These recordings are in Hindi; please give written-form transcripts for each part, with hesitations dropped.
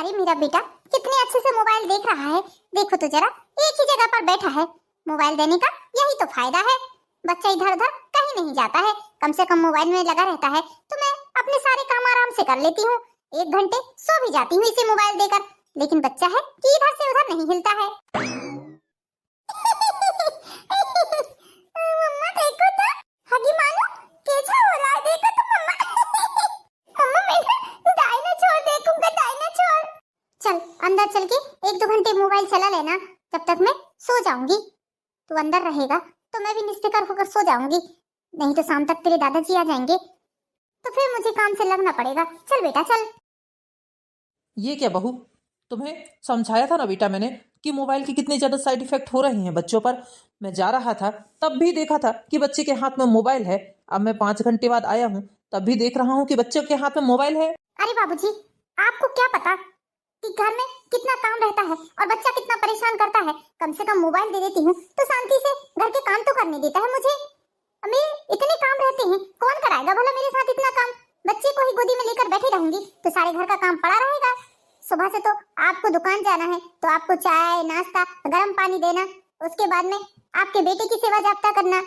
अरे मेरा बेटा कितने अच्छे से मोबाइल देख रहा है। देखो तो जरा, एक ही जगह पर बैठा है। मोबाइल देने का यही तो फायदा है। बच्चा इधर उधर कहीं नहीं जाता है, कम से कम मोबाइल में लगा रहता है तो मैं अपने सारे काम आराम से कर लेती हूँ। 1 घंटे सो भी जाती हूँ इसे मोबाइल देकर। लेकिन बच्चा है कि इधर से उधर नहीं हिलता है। मम्मा देखो तो, हगी मानो कैसा हो रहा है, देखो तो मम्मा। मम्मा मैं डायनासोर देखूंगा, डायनासोर। चल अंदर चल के 1-2 घंटे मोबाइल चला लेना, तब तक मैं सो जाऊंगी। तू अंदर रहेगा तो मैं भी निस्फिक्र होकर सो जाऊंगी, नहीं तो शाम तक तेरे दादाजी आ जाएंगे तो फिर मुझे काम से लगना पड़ेगा। चल बेटा चल। ये क्या बहू, तुम्हें समझाया था ना बेटा मैंने कि मोबाइल के कितने ज्यादा साइड इफेक्ट हो रहे हैं बच्चों पर। मैं जा रहा था तब भी देखा था कि बच्चे के हाथ में मोबाइल है। अब मैं 5 घंटे बाद आया हूँ तब भी देख रहा हूँ कि बच्चे के हाथ में मोबाइल है। अरे बाबूजी, आपको क्या पता कि घर में कितना काम रहता है और बच्चा कितना परेशान करता है। कम से कम मोबाइल दे देती हूँ तो शांति से घर के काम तो करने देता है मुझे। हमें इतने काम रहते हैं, कौन कराएगा भला मेरे साथ इतना काम। बच्चे को ही गोदी में लेकर बैठी रहूंगी तो सारे घर का काम पड़ा रहेगा। सुबह से तो आपको दुकान जाना है तो आपको चाय नाश्ता गर्म पानी देना, उसके बाद में आपके बेटे की सेवा जाप्ता करना,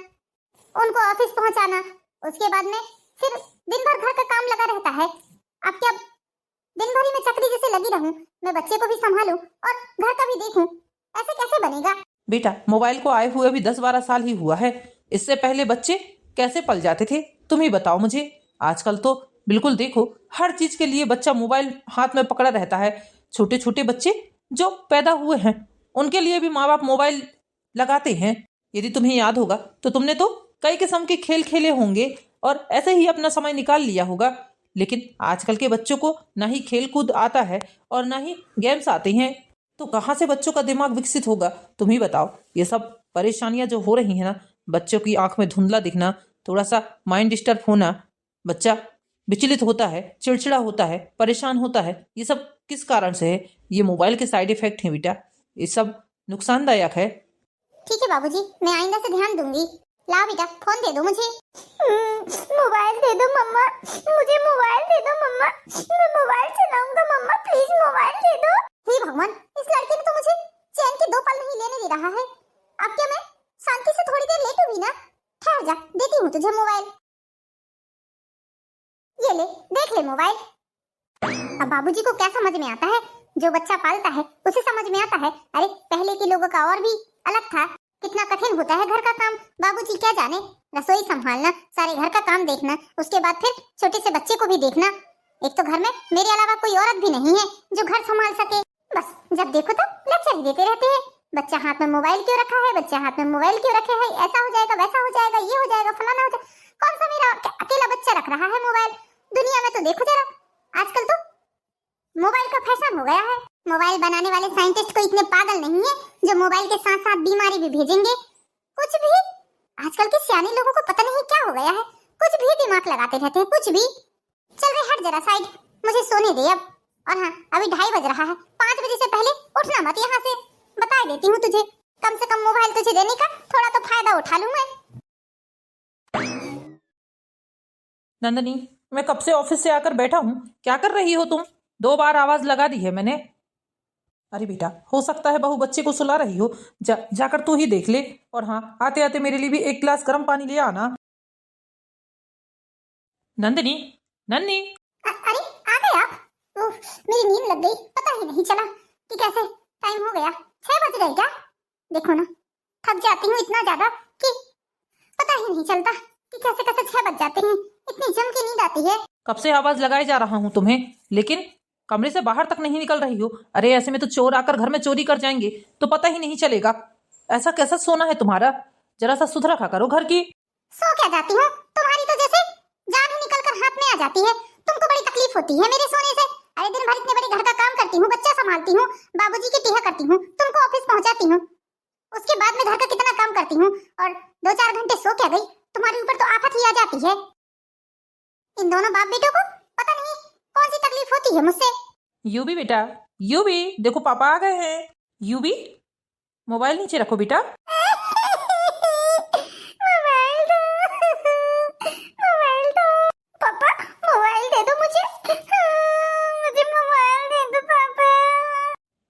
उनको ऑफिस पहुंचाना, उसके बाद में फिर दिन भर घर का काम लगा रहता है। अब क्या दिन भर ही मैं चक्री जैसे लगी रहूं, मैं बच्चे को भी संभालूं और घर का भी देखूं, ऐसे कैसे बनेगा। बेटा मोबाइल को आए हुए अभी 10-12 साल ही हुआ है। इससे पहले बच्चे कैसे पल जाते थे तुम ही बताओ मुझे। आजकल तो बिल्कुल देखो हर चीज के लिए बच्चा मोबाइल हाथ में पकड़ा रहता है। छोटे छोटे बच्चे जो पैदा हुए हैं उनके लिए भी माँ बाप मोबाइल लगाते हैं। यदि तुम्हें याद होगा तो तुमने तो कई किस्म के खेल खेले होंगे और ऐसे ही अपना समय निकाल लिया होगा। लेकिन आजकल के बच्चों को ना ही खेल कूद आता है और ना ही गेम्स आते हैं, तो कहाँ से बच्चों का दिमाग विकसित होगा तुम ही बताओ। ये सब परेशानियां जो हो रही है ना, बच्चों की आंख में धुंधला दिखना, थोड़ा सा माइंड डिस्टर्ब होना, बच्चा विचलित होता है, चिड़चिड़ा होता है, परेशान होता है, ये सब किस कारण से है? ये मोबाइल के साइड इफेक्ट हैं बेटा, ये सब नुकसानदायक है। ठीक है बाबूजी, मैं आइंदा से ध्यान दूंगी। लाओ बेटा फोन दे दो मुझे। मोबाइल दे दो मम्मा, मुझे मोबाइल दे दो मम्मा, मैं मोबाइल चलाऊंगा मम्मा, प्लीज मोबाइल दे दो। हे भगवान, इस लड़के ने तो मुझे चैन के 2 पल नहीं लेने दे रहा है। अब क्या मैं शांति से थोड़ी देर लेटूं भी ना? ठहर जा, देती हूँ तुझे मोबाइल। ये ले, देख ले मोबाइल। अब बाबूजी को क्या समझ में आता है? जो बच्चा पालता है उसे समझ में आता है। अरे पहले के लोगों का और भी अलग था, कितना कठिन होता है घर का काम। बाबूजी क्या जाने, रसोई संभालना, सारे घर का काम देखना, उसके बाद फिर छोटे से बच्चे को भी देखना। एक तो घर में मेरे अलावा कोई औरत भी नहीं है जो घर संभाल सके। बस जब देखो तो लेक्चर ही देते रहते हैं। बच्चा हाथ में मोबाइल क्यों रखा है, बच्चा हाथ में मोबाइल क्यों रखे है, ऐसा हो जाएगा वैसा हो जाएगा, ये हो जाएगा फलाना हो जाएगा। कौन सा मेरा अकेला बच्चा रख रहा है मोबाइल? दुनिया में तो देखो जरा, आजकल तो मोबाइल का फैशन हो गया है। मोबाइल बनाने वाले साइंटिस्ट को इतने पागल नहीं है जो मोबाइल के साथ साथ बीमारी भी भेजेंगे। कुछ भी आजकल के सियाने लोगों को पता नहीं क्या हो गया है, कुछ भी दिमाग लगाते रहते हैं, कुछ भी। चल रे हट जरा साइड, मुझे सोने दे अब। और हाँ, अभी 2:30 बज रहा है, 5 बजे से पहले उठना मत यहाँ से। बता देती हूँ तुझे, कम से कम मोबाइल तुझे देने का थोड़ा तो फायदा उठा लूं मैं। नंदनी, मैं कब से ऑफिस से आकर बैठा हूँ, क्या कर रही हो तुम? 2 बार आवाज लगा दी है मैंने। अरे बेटा, हो सकता है बहू बच्चे को सुला रही हो, जाकर तू ही देख ले। और हाँ, आते आते मेरे लिए भी 1 गिलास गर्म पानी ले आना। नंदनी, नन्नी। अरे आ गए आप? मेरी नींद लग गई, पता ही नहीं चला कि कैसे टाइम हो गया। 6 बज गए क्या? देखो ना, थक जाती हूँ इतना ज्यादा कि पता ही नहीं चलता कि कैसे कैसे 6 बज जाते हैं। इतनी जम की नींद आती है। कब से आवाज लगाए जा रहा हूँ तुम्हें, लेकिन कमरे से बाहर तक नहीं निकल रही हो। अरे ऐसे में तो चोर आकर घर में चोरी कर जाएंगे तो पता ही नहीं चलेगा। ऐसा कैसा सोना है तुम्हारा, जरा सा सुध रखा करो घर की। सो क्या जाती हूँ, तुम्हारी तो जैसे जान ही निकल कर हाथ में आ जाती है। तुमको बड़ी तकलीफ होती है मेरे सोने से। अरे दिन भर इतने बड़े घर का काम करती हूँ, बच्चा संभालती हूँ, बाबूजी की टेहा करती हूँ, तुमको ऑफिस पहुँचाती हूँ, उसके बाद में घर का कितना काम करती हूँ और 2-4 घंटे सो क्या गई, तुम्हारे ऊपर तो आफत ही आ जाती है। इन दोनों बाप बेटों को पता नहीं कौन सी तकलीफ होती है मुझसे। यूबी बेटा, यूबी देखो पापा आ गए हैं। यूबी मोबाइल नीचे रखो बेटा। मोबाइल दो, मोबाइल दो पापा, मोबाइल दे दो मुझे, मुझे मोबाइल दे दो पापा।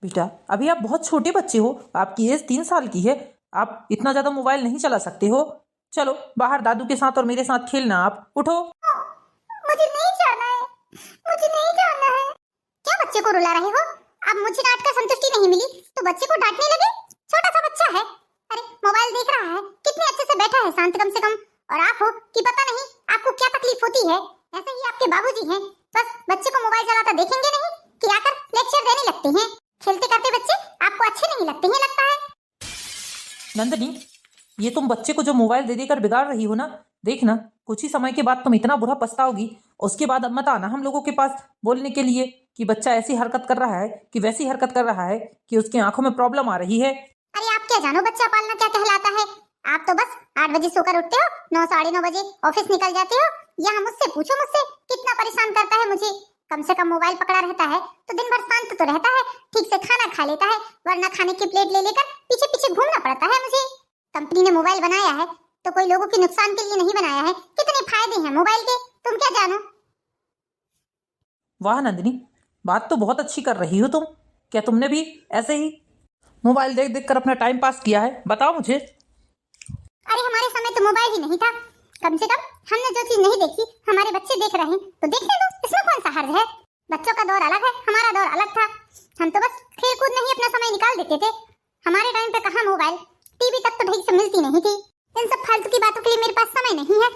बेटा अभी आप बहुत छोटे बच्चे हो, आपकी एज 3 साल की है, आप इतना ज्यादा मोबाइल नहीं चला सकते हो। चलो बाहर दादू के साथ और मेरे साथ खेलना, आप उठो। मुझे नहीं जाना है, मुझे नहीं जाना है। क्या बच्चे को रुला रहे हो? अब मुझे डांट कर संतुष्टि नहीं मिली तो बच्चे को डांटने लगे? छोटा सा बच्चा है, अरे मोबाइल देख रहा है, कितने अच्छे से बैठा है शांत कम से कम। और आप हो कि पता नहीं आपको क्या तकलीफ होती है। ऐसे ही आपके बाबूजी हैं, बस बच्चे को मोबाइल चलाता देखेंगे नहीं कि आकर लेक्चर देने लगते हैं। खेलते करते बच्चे आपको अच्छे नहीं लगते हैं लगता है। नंदनी, ये तुम बच्चे को जो मोबाइल दे देकर बिगाड़ रही हो ना, देखना कुछ ही समय के बाद तुम इतना बुरा पछताओगी। उसके बाद अब मत आना हम लोगों के पास बोलने के लिए कि बच्चा ऐसी हरकत कर रहा है कि वैसी हरकत कर रहा है कि उसकी आंखों में प्रॉब्लम आ रही है। अरे आप क्या जानो बच्चा पालना क्या कहलाता है? आप तो बस 8 बजे सोकर उठते हो, 9 साढ़े 9 बजे ऑफिस निकल जाते हो। यहाँ मुझसे पूछो, मुझसे कितना परेशान करता है मुझे। कम से कम मोबाइल पकड़ा रहता है तो दिन भर शांत तो रहता है, ठीक से खाना खा लेता है, वरना खाने की प्लेट ले लेकर पीछे पीछे घूमना पड़ता है मुझे। कंपनी ने मोबाइल बनाया है तो कोई लोगों के नुकसान के लिए नहीं बनाया है। कितने फायदे हैं मोबाइल के, तुम क्या जानो। वाह नंदिनी, बात तो बहुत अच्छी कर रही हो तुम। क्या तुमने भी ऐसे ही मोबाइल देख देख कर अपना टाइम पास किया है? बताओ मुझे। अरे हमारे समय तो मोबाइल ही नहीं था। कम से कम हमने जो चीज नहीं देखी हमारे बच्चे देख रहे हैं तो देखने दो, इसमें कौन सा हर्ज है। बच्चों का दौर अलग है, हमारा दौर अलग था। हम तो बस खेल कूद में ही अपना समय निकाल देते थे। हमारे टाइम पे कहाँ मोबाइल, टीवी तक तो ठीक से मिलती नहीं थी। इन सब फालतू की बातों के लिए मेरे पास समय नहीं है।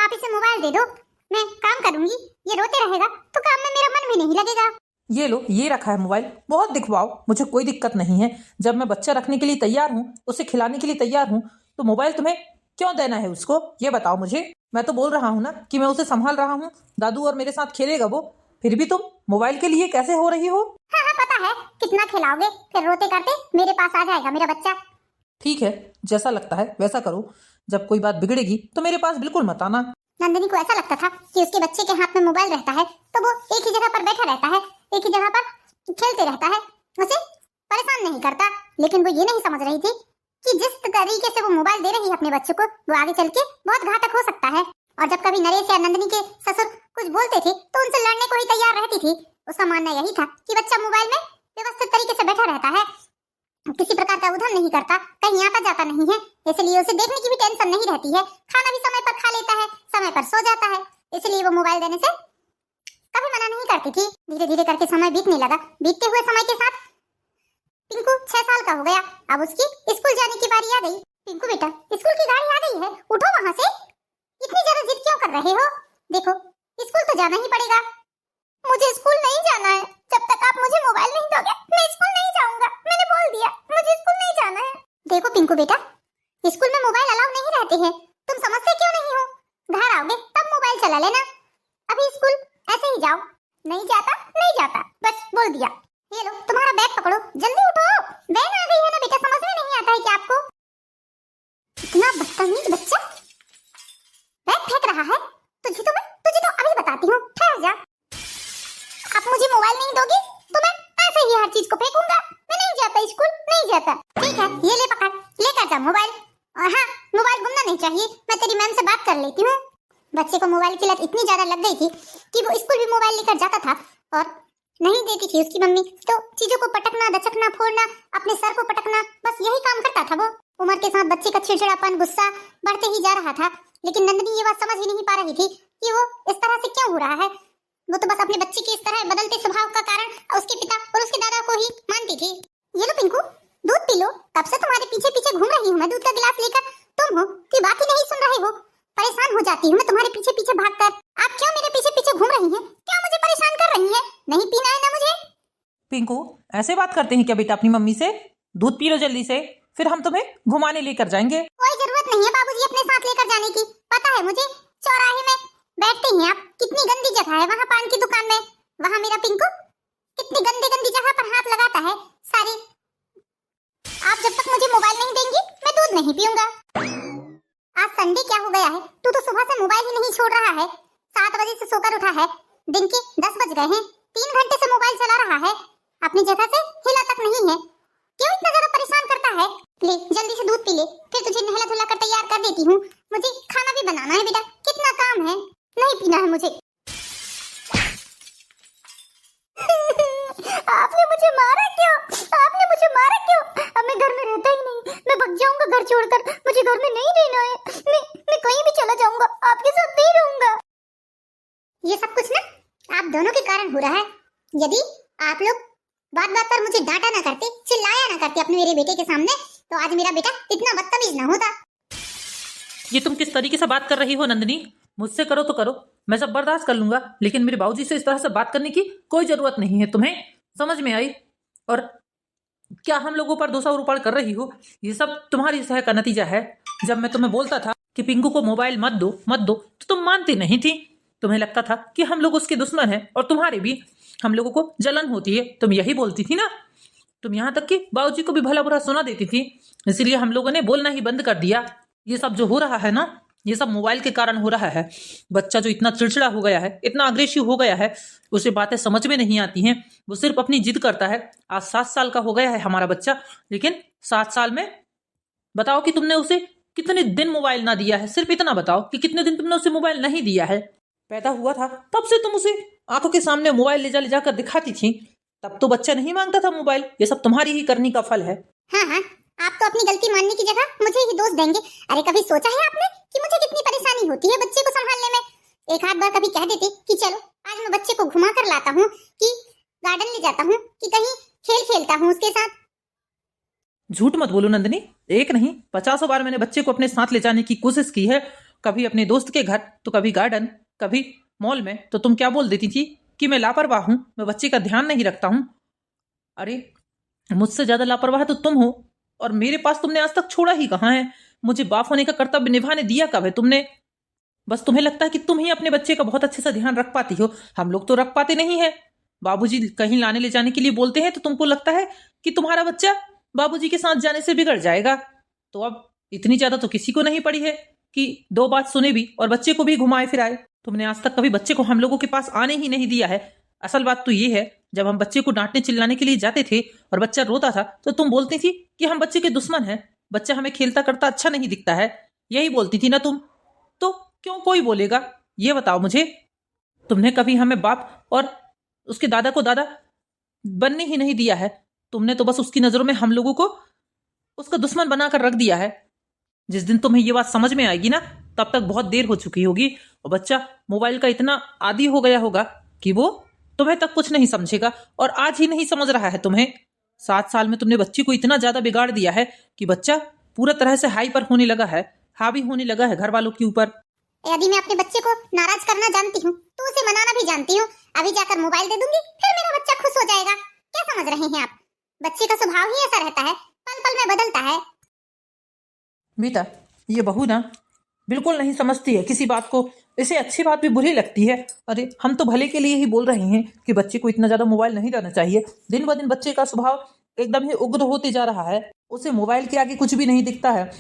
आप इसे मोबाइल दे दो, मैं काम करूंगी। ये रोते रहेगा तो काम में मेरा मन भी नहीं लगेगा। ये लो, ये रखा है मोबाइल, बहुत दिखवाओ, मुझे कोई दिक्कत नहीं है। जब मैं बच्चा रखने के लिए तैयार हूँ, उसे खिलाने के लिए तैयार हूँ, तो मोबाइल तुम्हें क्यों देना है उसको, ये बताओ मुझे। मैं तो बोल रहा हूँ ना कि मैं उसे संभाल रहा हूँ, दादू और मेरे साथ खेलेगा वो, फिर भी तुम मोबाइल के लिए कैसे हो रही हो? हाँ हाँ पता है, कितना खिलाओगे, फिर रोते करते मेरे पास आ जाएगा मेरा बच्चा। ठीक है, जैसा लगता है वैसा करो। जब कोई बात बिगड़ेगी तो मेरे पास बिल्कुल मत आना। नंदिनी को ऐसा लगता था कि उसके बच्चे के हाथ में मोबाइल रहता है तो वो एक ही जगह पर बैठा रहता है, एक ही जगह पर खेलते रहता है, उसे परेशान नहीं करता। लेकिन वो ये नहीं समझ रही थी कि जिस तरीके से वो मोबाइल दे रही है अपने बच्चे को, वो आगे चल के बहुत घातक हो सकता है। और जब कभी नरेश या नंदिनी के ससुर कुछ बोलते थे तो उनसे लड़ने को ही तैयार रहती थी। उसका मानना यही था कि बच्चा मोबाइल में व्यवस्थित तरीके से बैठा रहता है, किसी प्रकार का उधम नहीं करता, कहीं आता जाता नहीं है, इसलिए उसे देखने की भी टेंशन नहीं रहती है। खाना भी समय पर खा लेता है, समय पर सो जाता है, इसलिए वो मोबाइल देने से कभी मना नहीं करती थी। धीरे धीरे करके समय बीतने लगा। बीतते हुए समय के साथ पिंकू 6 साल का हो गया। अब उसकी स्कूल जाने की बारी आ गई। पिंकू बेटा, स्कूल की गाड़ी आ गई है, उठो वहाँ से। इतनी ज्यादा जिद क्यों कर रहे हो? देखो स्कूल तो जाना ही पड़ेगा। मुझे स्कूल नहीं जाना है, जब तक आप मुझे मोबाइल नहीं दोगे मैं स्कूल नहीं जाऊंगा। मैंने बोल दिया, मुझे स्कूल नहीं जाना है। देखो पिंकू बेटा, स्कूल में मोबाइल अलाउ नहीं रहते हैं, तुम समझते क्यों नहीं हो? घर आओगे तब मोबाइल चला लेना, अभी स्कूल ऐसे ही जाओ। नहीं जाता नहीं जाता, बस बोल दिया। ये लो तुम्हारा बैग पकड़ो, जल्दी उठो। बैग आ गई है ना बेटा, समझ में नहीं आता है क्या आपको? इतना बदतमीज बच्चा बैग फेंक रहा है। तुझे तो अभी बताती हूँ, ठहर जा। आप मुझे मोबाइल नहीं दोगी तो मैं ऐसे ही हर चीज को फेंकूंगा। मैं नहीं जाता स्कूल, नहीं जाता। ठीक है, ये ले पकड़, लेकर जा मोबाइल। और हाँ, मोबाइल गुमना नहीं चाहिए, मैं तेरी मैम से बात कर लेती हूँ। बच्चे को मोबाइल की लत इतनी ज्यादा लग गई थी कि वो स्कूल भी मोबाइल लेकर जाता था और नहीं देती थी उसकी मम्मी, तो चीजों को पटकना, दचकना, फोड़ना, अपने सर को पटकना, बस यही काम करता था वो। उम्र के साथ बच्चे का चिड़चिड़ापन, गुस्सा बढ़ते ही जा रहा था। लेकिन नंदिनी ये बात समझ ही नहीं पा रही थी कि वो इस तरह से क्यों हो रहा है। वो तो बस अपने बच्चे के इस तरह बदलते स्वभाव का कारण उसके पिता और उसके दादा को ही मानती थी। ये लो पिंकू, दूध पी लो, तब से तुम्हारे पीछे पीछे घूम रही हूँ मैं दूध का गिलास लेकर। तुम हो कि बात ही नहीं सुन रहे हो? परेशान हो जाती हूँ मैं तुम्हारे पीछे पीछे भागकर। आप क्यों मेरे पीछे पीछे घूम रही हैं? क्या मुझे परेशान कर रही हैं? नहीं पीना है ना मुझे। पिंकू, ऐसे बात करते हैं क्या बेटा अपनी मम्मी से? दूध पी लो जल्दी से, फिर हम तुम्हें घुमाने लेकर जाएंगे। कोई जरूरत नहीं है बाबूजी अपने साथ लेकर जाने की, पता है मुझे। चौराहे में बैठते हैं आप, कितनी गंदी जगह है वहाँ पान की दुकान में। वहाँ मेरा पिंकू कितनी गंदी गंदी जगह पर हाथ लगाता है सारी। आप जब तक मुझे मोबाइल नहीं देंगी मैं दूध नहीं पीऊंगा। आज संडे क्या हो गया है, तू तो सुबह से मोबाइल ही नहीं छोड़ रहा है। 7 बजे से सोकर उठा है, दिन के 10 बज गए हैं, 3 घंटे से मोबाइल चला रहा है, अपनी जगह से हिला तक नहीं है। क्यों इतना ज्यादा परेशान करता है? ले जल्दी से दूध पी ले, फिर तुझे नहला धुला कर तैयार कर देती हूँ। मुझे खाना भी बनाना है बेटा, कितना काम है, नहीं पीना है मुझे। आपने मुझे मारा क्यों? छोड़कर मुझे घर में नहीं रहना है। मैं कहीं भी चला जाऊंगा, आपके साथ नहीं रहूंगा। ये सब कुछ ना आप दोनों के कारण हो रहा है। यदि आप लोग बात बात पर मुझे डांटा ना करते, चिल्लाया ना करते अपने मेरे बेटे के सामने, तो आज मेरा बेटा इतना बदतमीज ना होता। ये तुम किस तरीके से बात कर रही हो नंदिनी? मुझसे करो तो करो, मैं सब बर्दाश्त कर लूंगा, लेकिन मेरे बाबूजी से इस तरह से बात करने की कोई जरूरत नहीं है। तुम्हें समझ में आई? और क्या हम लोगों पर दोषारोपण ऊपर कर रही हो? ये सब तुम्हारी सह का नतीजा है। जब मैं तुम्हें बोलता था कि पिंकू को मोबाइल मत दो मत दो, तो तुम मानती नहीं थी। तुम्हें लगता था कि हम लोग उसके दुश्मन हैं और तुम्हारे भी हम लोगों को जलन होती है। तुम यही बोलती थी ना। तुम यहाँ तक कि बाबूजी को भी भला बुरा सुना देती थी। इसीलिए हम लोगों ने बोलना ही बंद कर दिया। ये सब जो हो रहा है ना, ये सब मोबाइल के कारण हो रहा है। बच्चा जो इतना चिड़चिड़ा हो गया है, इतना अग्रेसिव हो गया है, उसे बातें समझ में नहीं आती हैं। वो सिर्फ अपनी जिद करता है। आज 7 साल का हो गया है हमारा बच्चा, लेकिन 7 साल में बताओ कि तुमने उसे कितने दिन मोबाइल ना दिया है। सिर्फ इतना बताओ कि कितने दिन तुमने उसे मोबाइल नहीं दिया है। पैदा हुआ था तब से तुम उसे आंखों के सामने मोबाइल ले जाकर दिखाती थी। तब तो बच्चा नहीं मांगता था मोबाइल। ये सब तुम्हारी ही करनी का फल है। हाँ, आप तो अपनी गलती मानने की जगह मुझे ही दोष देंगे। अरे कभी सोचा है आपने कि मुझे कितनी परेशानी होती है बच्चे को संभालने में? एक आध बार कभी कह देते कि चलो आज मैं बच्चे को घुमा कर लाता हूँ, कि गार्डन ले जाता हूँ, कि कहीं खेल खेलता हूँ उसके साथ। झूठ मत बोलो नंदिनी। एक नहीं 50 बार मैंने बच्चे को अपने साथ ले जाने की कोशिश की है। कभी अपने दोस्त के घर, तो कभी गार्डन, कभी मॉल में। तो तुम क्या बोल देती थी कि मैं लापरवाह हूं, मैं बच्चे का ध्यान नहीं रखता हूं। अरे मुझसे ज्यादा लापरवाह तो तुम हो, और मेरे पास तुमने आज तक छोड़ा ही कहाँ है। मुझे बाप होने का कर्तव्य निभाने दिया कब है तुमने? बस तुम्हें लगता है कि तुम ही अपने बच्चे का बहुत अच्छे से ध्यान रख पाती हो। हम लोग तो रख पाते नहीं है। बाबूजी कहीं लाने ले जाने के लिए बोलते हैं तो तुमको लगता है कि तुम्हारा बच्चा बाबूजी के साथ जाने से बिगड़ जाएगा। तो अब इतनी ज्यादा तो किसी को नहीं पड़ी है कि 2 बात सुने भी और बच्चे को भी घुमाए फिराए। तुमने आज तक कभी बच्चे को हम लोगों के पास आने ही नहीं दिया है। असल बात तो ये है, जब हम बच्चे को डांटने चिल्लाने के लिए जाते थे और बच्चा रोता था, तो तुम बोलती थी कि हम बच्चे के दुश्मन हैं, बच्चा हमें खेलता करता अच्छा नहीं दिखता है। यही बोलती थी ना तुम। तो क्यों कोई बोलेगा? ये बताओ मुझे। तुमने कभी हमें बाप और उसके दादा को दादा बनने ही नहीं दिया है। तुमने तो बस उसकी नजरों में हम लोगों को उसका दुश्मन बनाकर रख दिया है। जिस दिन तुम्हें ये बात समझ में आएगी ना, तब तक बहुत देर हो चुकी होगी और बच्चा मोबाइल का इतना आदी हो गया होगा कि वो तुम्हें तक कुछ नहीं समझेगा। और आज ही नहीं समझ रहा है तुम्हें। 7 साल में तुमने बच्ची को इतना ज्यादा बिगाड़ दिया है कि बच्चा पूरा तरह से हाइपर होने लगा है, हावी होने लगा है घर वालों के ऊपर। यदि मैं अपने बच्चे को नाराज करना जानती हूँ तो उसे मनाना भी जानती हूँ। अभी जाकर मोबाइल दे दूंगी, फिर मेरा बच्चा खुश हो जाएगा। क्या समझ रहे हैं आप? बच्चे का स्वभाव ही ऐसा रहता है, पल पल में बदलता है। बेटा ये बहू ना बिल्कुल नहीं समझती है किसी बात को। इसे अच्छी बात भी बुरी लगती है। अरे हम तो भले के लिए ही बोल रहे हैं कि बच्चे को इतना ज्यादा मोबाइल नहीं देना चाहिए। दिन ब दिन बच्चे का स्वभाव एकदम ही उग्र होते जा रहा है। उसे मोबाइल के आगे कुछ भी नहीं दिखता है।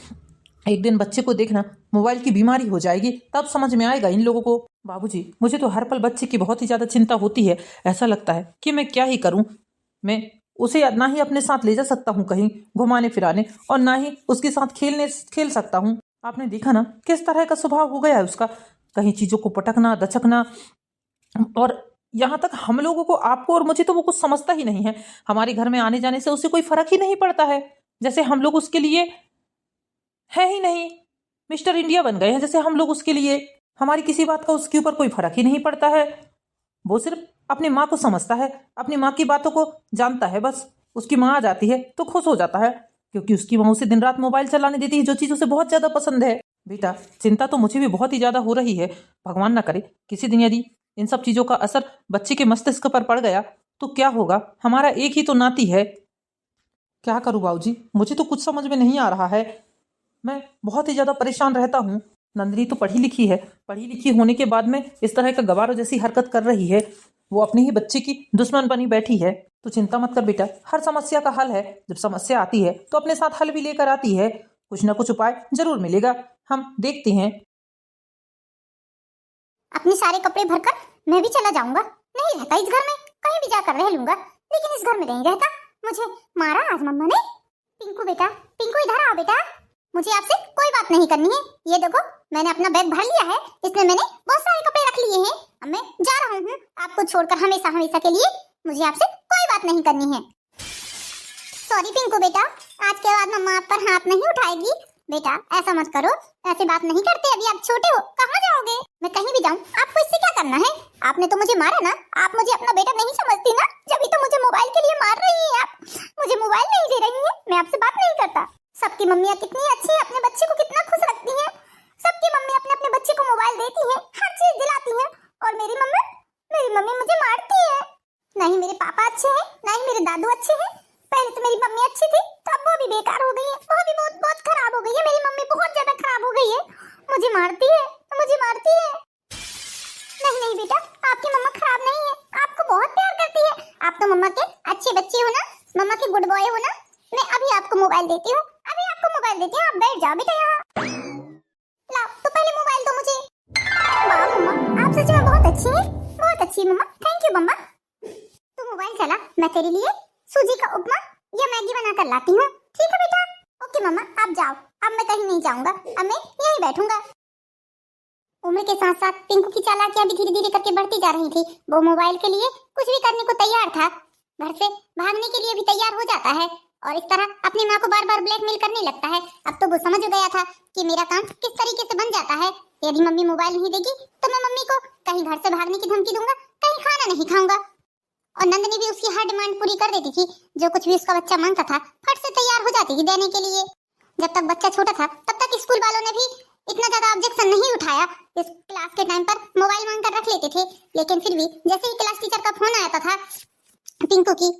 एक दिन बच्चे को देखना मोबाइल की बीमारी हो जाएगी, तब समझ में आएगा इन लोगों को। बाबूजी मुझे तो हर पल बच्चे की बहुत ही ज्यादा चिंता होती है। ऐसा लगता है कि मैं क्या ही करूं। मैं उसे ना ही अपने साथ ले जा सकता हूँ कहीं घुमाने फिराने, और ना ही उसके साथ खेल सकता हूँ। आपने देखा ना किस तरह का स्वभाव हो गया है उसका। कहीं चीजों को पटकना दचकना, और यहाँ तक हम लोगों को, आपको और मुझे तो वो कुछ समझता ही नहीं है। हमारे घर में आने जाने से उसे कोई फर्क ही नहीं पड़ता है, जैसे हम लोग उसके लिए है ही नहीं। मिस्टर इंडिया बन गए हैं जैसे हम लोग उसके लिए। हमारी किसी बात का उसके ऊपर कोई फर्क ही नहीं पड़ता है। वो सिर्फ अपनी माँ को समझता है, अपनी माँ की बातों को जानता है। बस उसकी माँ आ जाती है तो खुश हो जाता है, क्योंकि उसकी माँ उसे दिन रात मोबाइल चलाने देती है, जो चीज उसे बहुत ज्यादा पसंद है। बेटा चिंता तो मुझे भी बहुत ही ज्यादा हो रही है। भगवान ना करे किसी दिन यदि इन सब चीजों का असर बच्चे के मस्तिष्क पर पड़ गया तो क्या होगा। हमारा एक ही तो नाती है। क्या करूं बाबूजी, मुझे तो कुछ समझ में नहीं आ रहा है। मैं बहुत ही ज्यादा परेशान रहता हूँ। नंदिनी तो पढ़ी लिखी है, पढ़ी लिखी होने के बाद में इस तरह का गवारों जैसी हरकत कर रही है। वो अपने ही बच्चे की दुश्मन बनी बैठी है। तो चिंता मत कर बेटा, हर समस्या का हल है। जब समस्या आती है तो अपने साथ हल भी लेकर आती है। कुछ ना कुछ उपाय जरूर मिलेगा, हम देखते हैं। अपने सारे कपड़े भरकर मैं भी चला जाऊंगा। नहीं रहता इस घर में, कहीं भी जाकर रह लूंगा, लेकिन इस घर में नहीं रहता। मुझे मारा आज मम्मा ने। पिंकू बेटा, पिंकू इधर आओ बेटा, मुझे आपसे कोई बात नहीं करनी है। ये देखो मैंने अपना बैग भर लिया है, इसमें मैंने बहुत सारे कपड़े रख लिए हैं। अब मैं जा रहा हूँ आपको छोड़कर हमेशा हमेशा के लिए। मुझे आपसे कोई बात नहीं करनी है। सॉरी पिंकू बेटा, आज के बाद मम्मा आप पर हाथ नहीं उठाएगी। बेटा ऐसा मत करो, ऐसे बात नहीं करते, अभी आप छोटे हो, कहाँ जाओगे? मैं कहीं भी जाऊँ आपको इससे क्या करना है? आपने तो मुझे मारा ना, आप मुझे अपना बेटा नहीं समझती ना, जब तो मुझे मोबाइल के लिए मार रही है आप। मुझे मोबाइल नहीं दे रही है, मैं आपसे बात नहीं करता। सबकी मम्मियाँ कितनी अच्छी है, अपने बच्चे को कितना खुश रखती है। सबकी मम्मी अपने अपने बच्चे को मोबाइल देती है, हर चीज दिलाती है, और मेरी मम्मी मुझे मारती है। नहीं मेरे पापा अच्छे हैं, नहीं मेरे दादू अच्छे हैं। पहले तो मेरी मम्मी अच्छी थी, तो अब वो भी बेकार हो गई है, वो भी बहुत बहुत खराब हो गई है। मेरी मम्मी बहुत ज्यादा खराब हो गई है, मुझे मारती है, मुझे मारती है। नहीं नहीं बेटा, आपकी मम्मा खराब नहीं है, आपको बहुत प्यार करती है। आप तो मम्मा के अच्छे बच्चे हो ना, मम्मा के गुड बॉय हो ना। मैं अभी आपको मोबाइल देती हूँ, अभी आपको मोबाइल देती हूँ, आप बैठ जाओ बेटा यहाँ। लाओ तो पहले मोबाइल दो मुझे। वाह मम्मा, आप सच में बहुत अच्छी हैं, बहुत अच्छी मम्मा, थैंक यू मम्मा। तू मोबाइल चला, मैं तेरे लिए सूजी का उपमा या मैगी बना कर लाती हूँ, ठीक है बेटा? ओके मम्मा, आप जाओ, अब मैं कहीं नहीं जाऊंगा, अब मैं यहीं बैठूंगा। उम्र के साथ साथ पिंकू की चालाकियां भी धीरे धीरे करके बढ़ती जा रही थी। वो मोबाइल के लिए कुछ भी करने को तैयार था, घर से भागने के लिए भी तैयार हो जाता है, और इस तरह अपनी माँ को बार बार ब्लैकमेल करने लगता है। अब तो वो समझ गया था कि मेरा काम किस तरीके से बन जाता है। यदि मम्मी मोबाइल नहीं देगी तो मैं मम्मी को कहीं घर से भागने की धमकी दूंगा, कहीं खाना नहीं खाऊंगा। और नंदनी भी उसकी हर डिमांड पूरी कर देती थी, जो कुछ भी उसका बच्चा मांगता था फट से तैयार हो जाती थी देने के लिए। जब तक बच्चा छोटा था तब तक स्कूल वालों ने भी इतना ज्यादा ऑब्जेक्शन नहीं उठाया। इस क्लास के टाइम पर मोबाइल मांग कर रख लेते थे, लेकिन फिर भी जैसे ही क्लास टीचर का फोन आता था पिंकू की,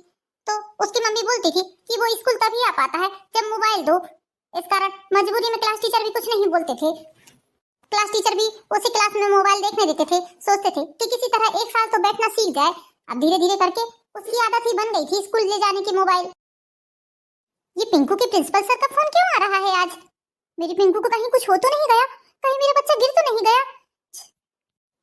तो उसकी मम्मी बोलती थी कि वो स्कूल तभी आ पाता है जब मोबाइल दो। इस कारण मजबूरी में क्लास टीचर भी कुछ नहीं बोलते थे। क्लास टीचर भी उसी क्लास में मोबाइल देखने देते थे, सोचते थे कि किसी तरह एक साल तो बैठना सीख जाए। अब धीरे धीरे करके उसकी आदत ही बन गई थी स्कूल ले जाने की मोबाइल। ये पिंकू के प्रिंसिपल सर का फोन क्यों आ रहा है आज? मेरी पिंकू को कहीं कुछ हो तो नहीं गया, कहीं मेरा बच्चा गिर तो नहीं गया?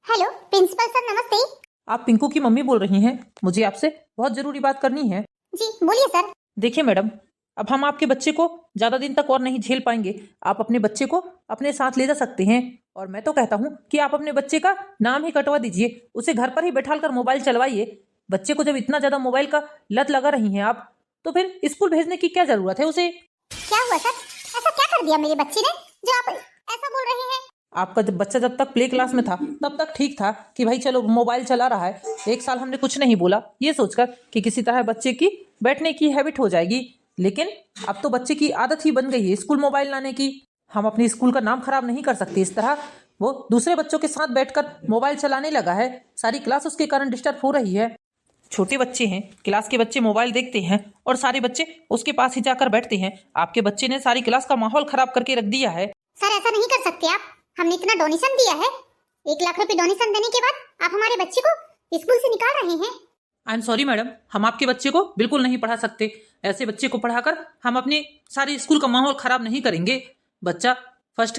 हेलो प्रिंसिपल सर, नमस्ते। आप पिंकू की मम्मी बोल रही हैं? मुझे आपसे बहुत जरूरी बात करनी है। जी बोलिए सर। देखिए मैडम, अब हम आपके बच्चे को ज्यादा दिन तक और नहीं झेल पाएंगे। आप अपने बच्चे को अपने साथ ले जा सकते हैं, और मैं तो कहता हूँ कि आप अपने बच्चे का नाम ही कटवा दीजिए, उसे घर पर ही बैठाकर मोबाइल चलवाइए। बच्चे को जब इतना ज्यादा मोबाइल का लत लगा रही हैं आप, तो फिर स्कूल भेजने की क्या जरूरत है उसे? क्या हुआ सर, ऐसा क्या कर दिया मेरे बच्चे ने जो आप ऐसा बोल रहे हैं? आपका बच्चा जब तक प्ले क्लास में था तब तक ठीक था कि भाई चलो मोबाइल चला रहा है, एक साल हमने कुछ नहीं बोला, ये सोचकर कि किसी तरह बच्चे की बैठने की हैबिट हो जाएगी। लेकिन अब तो बच्चे की आदत ही बन गई है स्कूल मोबाइल लाने की। हम अपने स्कूल का नाम खराब नहीं कर सकते इस तरह। वो दूसरे बच्चों के साथ बैठकर मोबाइल चलाने लगा है, सारी क्लास उसके कारण डिस्टर्ब हो रही है। छोटे बच्चे हैं, क्लास के बच्चे मोबाइल देखते हैं और सारे बच्चे उसके पास ही जाकर बैठते हैं। आपके बच्चे ने सारी क्लास का माहौल खराब करके रख दिया है। सर ऐसा नहीं कर सकते आप, हमने इतना डोनेशन दिया है, 1 लाख रुपए डोनेशन देने के बाद आप हमारे बच्चे को स्कूल से निकाल रहे हैं। आई एम सॉरी मैडम, हम आपके बच्चे को बिल्कुल नहीं पढ़ा सकते। ऐसे बच्चे को पढ़ाकर हम अपने सारे स्कूल का माहौल खराब नहीं करेंगे। बच्चा फर्स्ट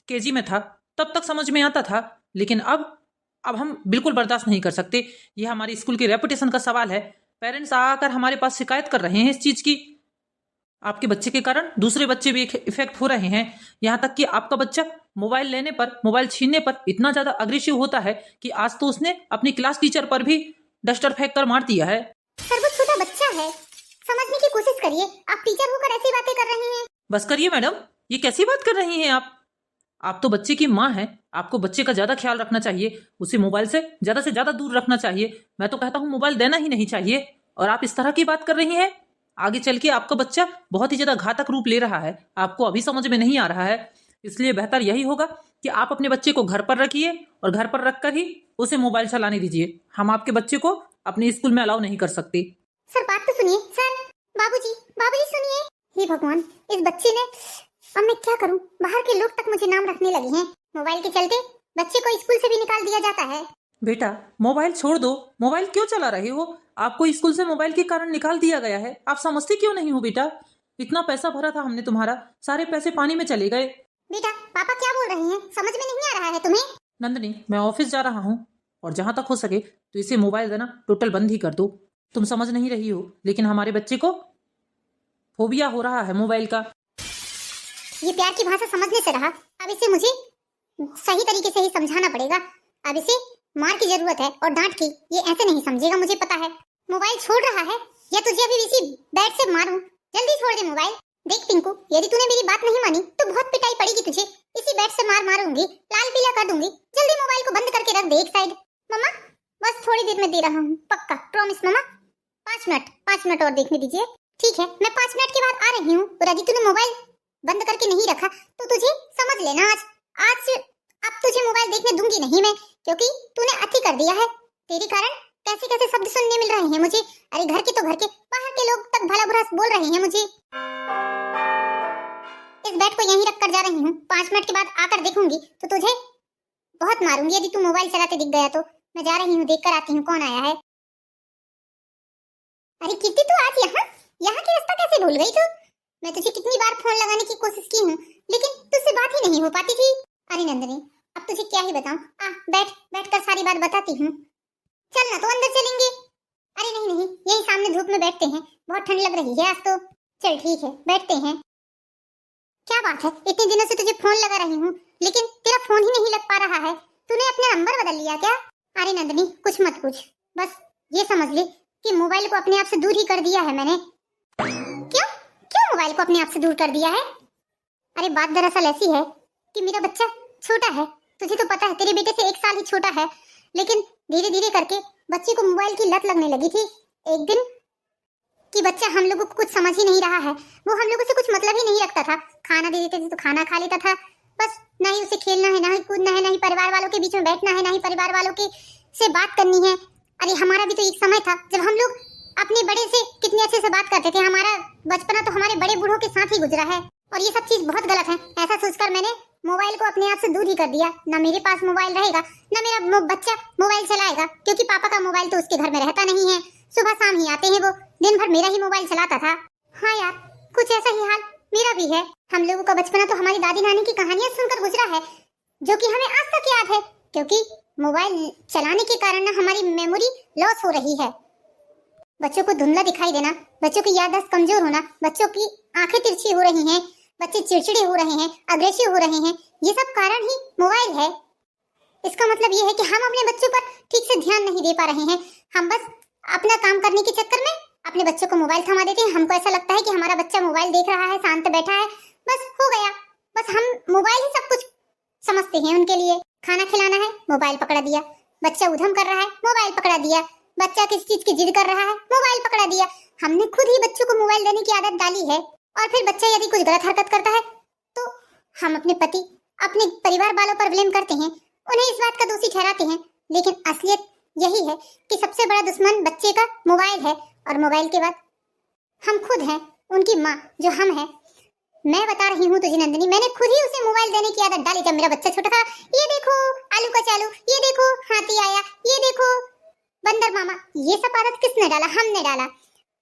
केजी में था तब तक समझ में आता था, लेकिन अब हम बिल्कुल बर्दाश्त नहीं कर सकते। ये हमारे स्कूल की रेपुटेशन का सवाल है। पेरेंट्स आकर हमारे पास शिकायत कर रहे हैं इस चीज की। आपके बच्चे के कारण दूसरे बच्चे भी इफेक्ट हो रहे हैं। यहाँ तक कि आपका बच्चा मोबाइल लेने पर, मोबाइल छीनने पर इतना ज्यादा अग्रेसिव होता है कि आज तो उसने अपनी क्लास टीचर पर भी डस्टर फेंक कर मार दिया है। सर वो छोटा बच्चा है, समझने की कोशिश करिए, आप टीचर होकर ऐसी बातें कर रहे हैं। बस करिए मैडम, ये कैसी बात कर रही हैं आप तो बच्चे की माँ हैं, आपको बच्चे का ज्यादा ख्याल रखना चाहिए, उसे मोबाइल से ज्यादा दूर रखना चाहिए। मैं तो कहता हूँ मोबाइल देना ही नहीं चाहिए, और आप इस तरह की बात कर रही हैं। आगे चल के आपका बच्चा बहुत ही ज्यादा घातक रूप ले रहा है, आपको अभी समझ में नहीं आ रहा है। इसलिए बेहतर यही होगा कि आप अपने बच्चे को घर पर रखिए और घर पर रखकर ही उसे मोबाइल चलाने दीजिए। हम आपके बच्चे को अपने स्कूल में अलाउ नहीं कर सकते। सर बात तो सुनिए, सर बाबूजी सुनिए। हे भगवान, इस बच्चे ने, अब मैं क्या करूं? बाहर के लोग तक मुझे नाम रखने लगे हैं। मोबाइल के चलते बच्चे को स्कूल से भी निकाल दिया जाता है। बेटा मोबाइल छोड़ दो, मोबाइल क्यों चला रहे हो? आपको स्कूल से मोबाइल के कारण निकाल दिया गया है, आप समझते क्यों नहीं हो बेटा? इतना पैसा भरा था हमने तुम्हारा, सारे पैसे पानी में चले गए। बेटा पापा क्या बोल रहे हैं, समझ में नहीं आ रहा है तुम्हें? नंदनी, मैं ऑफिस जा रहा हूँ, और जहां तक हो सके तो इसे मोबाइल देना टोटल बंद ही कर दो। तुम समझ नहीं रही हो, लेकिन हमारे बच्चे को फोबिया हो रहा है मोबाइल का। ये प्यार की भाषा समझने से रहा, अब इसे मुझे सही तरीके से ही समझाना पड़ेगा। अब इसे मार की जरूरत है और डांट की, ये ऐसे नहीं समझेगा, मुझे पता है। मोबाइल छोड़ रहा है या तुझे अभी इसी बैट से मारूं? जल्दी छोड़ दे मोबाइल। देख पिंकू, यदि तूने मेरी बात नहीं मानी तो बहुत पिटाई पड़ेगी तुझे। इसी बैट से मार मारूंगी, लाल पीला कर दूंगी। जल्दी मोबाइल को बंद करके रख दे एक साइड। मम्मा बस थोड़ी देर में दे रहा हूँ, पक्का प्रॉमिस मम्मा। 5 मिनट और देखने दीजिए। ठीक है, मैं 5 मिनट के बाद आ रही हूँ। और यदि तूने मोबाइल बंद करके नहीं रखा तो तुझे समझ लेना आज अब तुझे मोबाइल देखने दूंगी नहीं मैं, क्योंकि तूने अति कर दिया है। तेरे कारण कैसे कैसे शब्द सुनने मिल रहे हैं मुझे। अरे घर के तो घर के, बाहर के लोग तक भला बुरा बोल रहे हैं मुझे। इस बैट को यहीं रख कर जा रही हूँ। 5 मिनट के बाद आकर देखूंगी तो तुझे बहुत मारूंगी यदि तू मोबाइल चलाते दिख गया तो। मैं जा रही हूँ, देख कर आती हूँ कौन आया है। अरे कीर्ति, तू आज यहाँ के रास्ता कैसे भूल गई तू? मैं तुझे कितनी बार फोन लगाने की कोशिश की हूँ, लेकिन तुझसे बात ही नहीं हो पाती थी। अरे नंदिनी, अब तुझे क्या ही बताऊं। बैठ कर सारी बात बताती हूँ। चल ना, तो अंदर चलेंगे। अरे नहीं, यही सामने धूप में बैठते हैं, बहुत ठंड लग रही है आज तो। चल ठीक है, बैठते हैं। क्या बात है, इतने दिनों से तुझे फोन लगा रही हूँ लेकिन तेरा फोन ही नहीं लग पा रहा है। तूने अपना नंबर बदल लिया क्या? अरे नंदिनी, कुछ मत पूछ, बस ये समझ ले कि मोबाइल को अपने आप से दूर ही कर दिया है मैंने। क्यों मोबाइल को अपने आप से दूर कर दिया है? अरे बात दरअसल ऐसी है कि मेरा बच्चा छोटा है। तुझे तो पता है, तेरे बेटे से 1 साल ही छोटा है, लेकिन धीरे धीरे करके बच्चे को मोबाइल की लत लगने लगी थी। एक दिन कि बच्चा हम लोगों को कुछ समझ ही नहीं रहा है, वो हम लोगों से कुछ मतलब ही नहीं रखता था। खाना दे देते थे तो खाना खा लेता था, बस ना ही उसे खेलना है, ना ही कूदना है, ना ही परिवार वालों के बीच में बैठना है, ना ही परिवार वालों के से बात करनी है। अरे हमारा भी तो एक समय था जब हम लोग अपने बड़े से कितने अच्छे से बात करते थे। हमारा बचपना तो हमारे बड़े बूढ़ों के साथ ही गुजरा है, और ये सब चीज बहुत गलत है। ऐसा सोचकर मैंने मोबाइल को अपने आप से दूर ही कर दिया। ना मेरे पास मोबाइल रहेगा, ना मेरा बच्चा मोबाइल चलाएगा, क्योंकि पापा का मोबाइल तो उसके घर में रहता नहीं है। सुबह शाम ही आते हैं, वो दिन भर मेरा ही मोबाइल चलाता था। हाँ यार, कुछ ऐसा ही हाल मेरा भी है। हम लोगों का बचपना तो हमारी दादी नानी की कहानियां सुनकर गुजरा है, जो कि हमें आज तक याद है। क्योंकि मोबाइल चलाने के कारण ना हमारी मेमोरी लॉस हो रही है। बच्चों को धुंधला दिखाई देना, बच्चों की याददाश्त कमजोर होना, बच्चों की आंखें तिरछी हो रही हैं, बच्चे चिड़चिड़े हो रहे हैं, अग्रेसिव हो रहे हैं, ये सब कारण ही मोबाइल है। इसका मतलब ये है कि हम अपने बच्चों पर ठीक से ध्यान नहीं दे पा रहे हैं। हम बस अपना काम करने के चक्कर में अपने बच्चों को मोबाइल थमा देते हैं। हमको ऐसा लगता है कि हमारा बच्चा मोबाइल देख रहा है, शांत बैठा है, बस हो गया। बस हम मोबाइल ही सब कुछ समझते हैं उनके लिए। खाना खिलाना है, मोबाइल पकड़ा दिया। बच्चा उधम कर रहा है, मोबाइल पकड़ा दिया। बच्चा किस चीज की जिद कर रहा है, मोबाइल पकड़ा दिया। हमने खुद ही बच्चों को मोबाइल देने की आदत डाली है। और फिर बच्चा यदि कुछ गलत हरकत करता है तो हम अपने पति, अपने परिवार वालों पर ब्लेम करते हैं, उन्हें इस बात का दोषी ठहराते हैं। लेकिन असलियत यही है कि सबसे बड़ा दुश्मन बच्चे का मोबाइल है, और मोबाइल के बाद हम खुद हैं, उनकी माँ जो हम हैं। मैं बता रही हूँ तुझे नंदिनी, मैंने खुद ही उसे मोबाइल देने की आदत डाली जब मेरा बच्चा छोटा था। ये देखो आलू का चालू, ये देखो हाथी आया, ये देखो बंदर मामा, ये सब आदत किसने डाला? हमने डाला।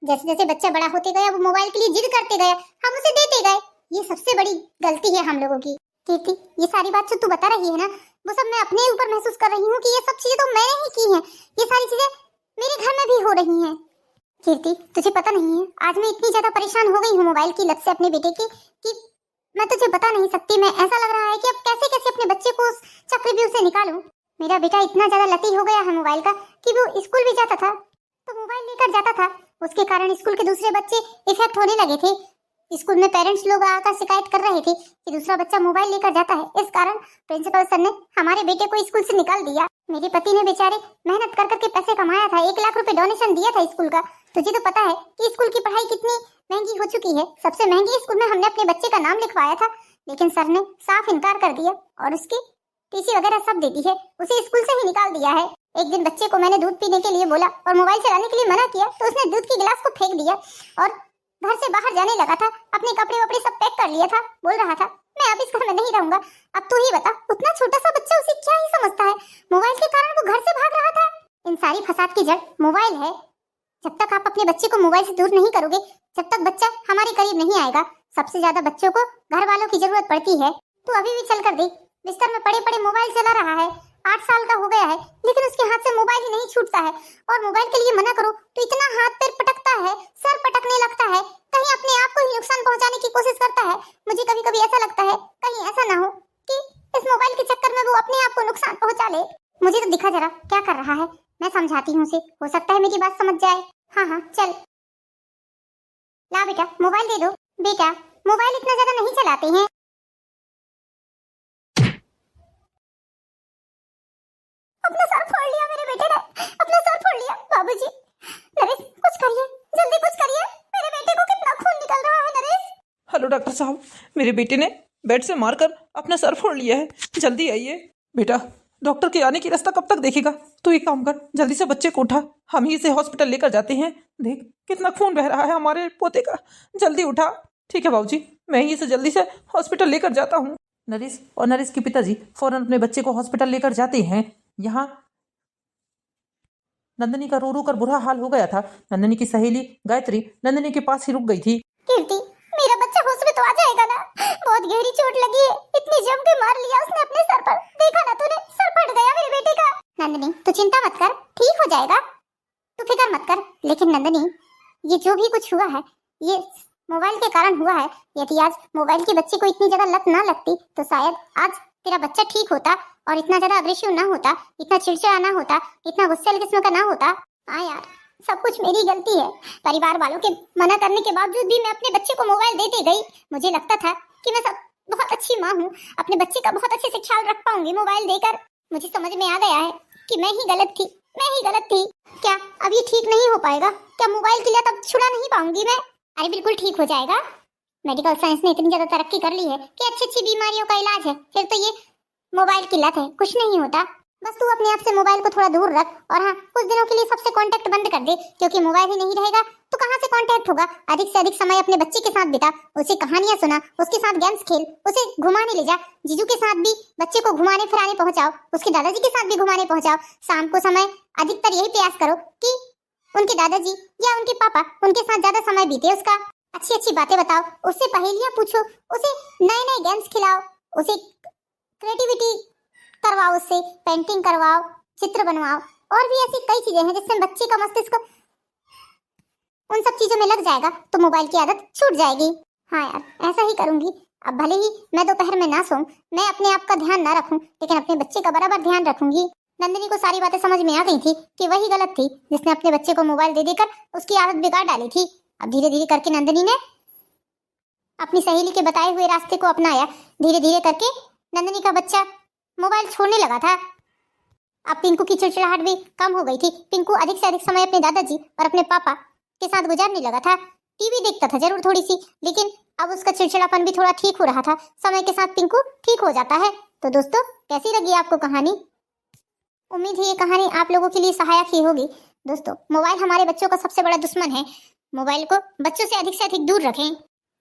जैसे जैसे बच्चा बड़ा होते गया, वो मोबाइल के लिए जिद करते गया, हम उसे देते गए। ये सबसे बड़ी गलती है हम लोगों की। कीर्ति, ये सारी बात जो तू बता रही है ना, वो सब मैं अपने ऊपर महसूस कर रही हूँ कि ये सब चीजें तो मैंने ही की हैं। ये सारी चीजें मेरे घर में भी हो रही हैं। कीर्ति, तुझे पता नहीं है, आज मैं इतनी ज्यादा परेशान हो गई हूँ मोबाइल की लत से अपने बेटे की, कि मैं तुझे बता नहीं सकती। मैं ऐसा लग रहा है कि अब कैसे कैसे अपने बच्चे को उस चक्रव्यूह से निकालूं। मेरा बेटा इतना ज्यादा लती हो गया है मोबाइल का कि वो स्कूल भी जाता था तो मोबाइल लेकर जाता था। उसके कारण स्कूल के दूसरे बच्चे इफेक्ट होने लगे थे। स्कूल में पेरेंट्स लोग आकर शिकायत कर रहे थे कि दूसरा बच्चा मोबाइल लेकर जाता है। इस कारण प्रिंसिपल सर ने हमारे बेटे को स्कूल से निकाल दिया। मेरे पति ने बेचारे मेहनत कर करके पैसे कमाया था, 1 लाख रुपए डोनेशन दिया था स्कूल का। तुझे तो पता है कि स्कूल की पढ़ाई कितनी महंगी हो चुकी है। सबसे महंगे स्कूल में हमने अपने बच्चे का नाम लिखवाया था, लेकिन सर ने साफ इनकार कर दिया और उसकी टीसी वगैरह सब दे दी है। उसे स्कूल से ही निकाल दिया है। एक दिन बच्चे को मैंने दूध पीने के लिए बोला और मोबाइल चलाने के लिए मना किया तो उसने दूध की गिलास को फेंक दिया और घर से बाहर जाने लगा था। अपने कपड़े वपड़े सब पैक कर लिया था। बोल रहा था मैं अब इस घर में नहीं रहूंगा। अब तू ही बता, उतना छोटा सा बच्चा उसे क्या ही समझता है? मोबाइल के कारण वो घर से भाग रहा था। इन सारी फसाद की जड़ मोबाइल है। जब तक आप अपने बच्चे को मोबाइल से दूर नहीं करोगे, जब तक बच्चा हमारे करीब नहीं आएगा। सबसे ज्यादा बच्चों को घर वालों की जरूरत पड़ती है। तू अभी भी चल कर देख, बिस्तर में पड़े पड़े मोबाइल चला रहा है। 8 साल का हो गया है, लेकिन उसके हाथ से मोबाइल ही नहीं छूटता है। और मोबाइल के लिए मना करो तो इतना हाथ पैर पटकता है, सर पटकने लगता है, कहीं अपने आप को ही नुकसान पहुंचाने की कोशिश करता है। मुझे कभी कभी ऐसा लगता है कहीं ऐसा ना हो कि इस मोबाइल के चक्कर में वो अपने आप को नुकसान पहुंचा ले। मुझे तो दिखा जरा क्या कर रहा है। मैं समझाती हूँ उसे, हो सकता है मेरी बात समझ जाए। हाँ हाँ चल, ला बेटा मोबाइल दे दो। बेटा मोबाइल इतना ज्यादा नहीं चलाते हैं। अपना सर फोड़ लिया मेरे बेटे ने, अपना सर फोड़ लिया। बाबूजी नरेश कुछ करिए, जल्दी कुछ करिए, मेरे बेटे को कितना खून निकल रहा है। नरेश हेलो डॉक्टर साहब, मेरे बेटे ने बेड से मारकर अपना सर फोड़ लिया है, जल्दी आइए। बेटा डॉक्टर के आने की रास्ता कब तक देखेगा? तू एक काम कर, जल्दी से बच्चे को उठा, हम ही इसे हॉस्पिटल लेकर जाते हैं। देख कितना खून बह रहा है हमारे पोते का, जल्दी उठा। ठीक है बाबूजी, मैं ही इसे जल्दी से हॉस्पिटल लेकर जाता हूँ। नरेश और नरेश के पिताजी फौरन अपने बच्चे को हॉस्पिटल लेकर जाते हैं। यहाँ नंदनी का रो रो कर बुरा हाल हो गया था। नंदनी की सहेली गायत्री नंदनी के पास ही रुक गई थी। कीर्ति मेरा बच्चा होश में तो आ जाएगा ना? बहुत गहरी चोट लगी है, इतनी जम के मार लिया उसने अपने सर पर, देखा ना तूने, सर फट गया मेरे बेटे का। नंदनी तू चिंता मत कर, ठीक हो जाएगा, तू फिक्र मत कर। लेकिन नंदनी ये जो भी कुछ हुआ है ये मोबाइल के कारण हुआ है। यदि आज मोबाइल की बच्चे को इतनी ज्यादा लत ना लगती तो शायद आज तेरा बच्चा ठीक होता और इतना ज्यादा अग्रेसिव ना होता, इतना चिड़चिड़ा ना होता, इतना गुस्सैल किस्म का ना होता। हाँ यार सब कुछ मेरी गलती है। परिवार वालों के मना करने के बावजूद भी मैं अपने बच्चे को मोबाइल देती गई। मुझे लगता था कि मैं बहुत अच्छी माँ हूँ, अपने बच्चे का बहुत अच्छे से ख्याल रख पाऊंगी मोबाइल देकर। मुझे समझ में आ गया है कि मैं ही गलत थी, मैं ही गलत थी। क्या अब ये ठीक नहीं हो पाएगा? क्या मोबाइल की लत अब छुड़ा नहीं पाऊंगी मैं? अरे बिल्कुल ठीक हो जाएगा। मेडिकल साइंस ने इतनी ज्यादा तरक्की कर ली है कि अच्छी अच्छी बीमारियों का इलाज है। फिर तो ये मोबाइल की लत है, कुछ नहीं होता। बस तू अपने आप से मोबाइल को थोड़ा दूर रख और हाँ कुछ दिनों के लिए सबसे कांटेक्ट बंद कर दे, क्योंकि मोबाइल ही नहीं रहेगा तो कहाँ से कांटेक्ट होगा। अधिक से अधिक समय अपने बच्चे के साथ बिता, उसे कहानियां सुना, उसके साथ गेम्स खेल, उसे घुमाने ले जा। जीजू के साथ भी बच्चे को घुमाने फिराने पहुंचाओ, उसके दादाजी के साथ भी घुमाने पहुंचाओ। शाम को समय अधिकतर यही प्रयास करो कि उनके दादाजी या उनके पापा उनके साथ ज्यादा समय बीते उसका। अच्छी अच्छी बातें बताओ, उससे पहेलियां पूछो, उसे नए नए गेम्स खिलाओ, उसे क्रिएटिविटी करवाओ, उससे पेंटिंग करवाओ, चित्र बनवाओ, और भी ऐसी कई चीजें हैं जिससे बच्चे का मस्तिष्क उन सब चीजों में लग जाएगा तो मोबाइल की आदत छूट जाएगी। हाँ यार ऐसा ही करूंगी। अब भले ही मैं दोपहर में ना सोऊं, मैं अपने आप का ध्यान ना रखूं, लेकिन अपने बच्चे का बराबर ध्यान रखूंगी। नंदिनी को सारी बातें समझ में आ गई थी कि वही गलत थी जिसने अपने बच्चे को मोबाइल दे देकर उसकी आदत बिगाड़ डाली थी। अब धीरे धीरे करके नंदिनी ने अपनी सहेली के बताए हुए रास्ते को अपनाया। धीरे धीरे करके नंदिनी का बच्चा मोबाइल छोड़ने लगा था। अब पिंकू की चिड़चिड़ाहट भी कम हो गई थी। पिंकू अधिक से अधिक समय अपने दादाजी और अपने पापा के साथ गुजारने लगा था। टीवी देखता था जरूर थोड़ी सी, लेकिन अब उसका चिड़चिड़ापन भी थोड़ा ठीक हो रहा था। समय के साथ पिंकू ठीक हो जाता है। तो दोस्तों कैसी लगी आपको कहानी? उम्मीद है ये कहानी आप लोगों के लिए सहायक ही होगी। दोस्तों मोबाइल हमारे बच्चों का सबसे बड़ा दुश्मन है। मोबाइल को बच्चों से अधिक दूर रखें।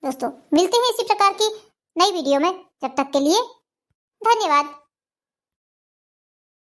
दोस्तों मिलते हैं इसी प्रकार की नई वीडियो में, जब तक के लिए धन्यवाद।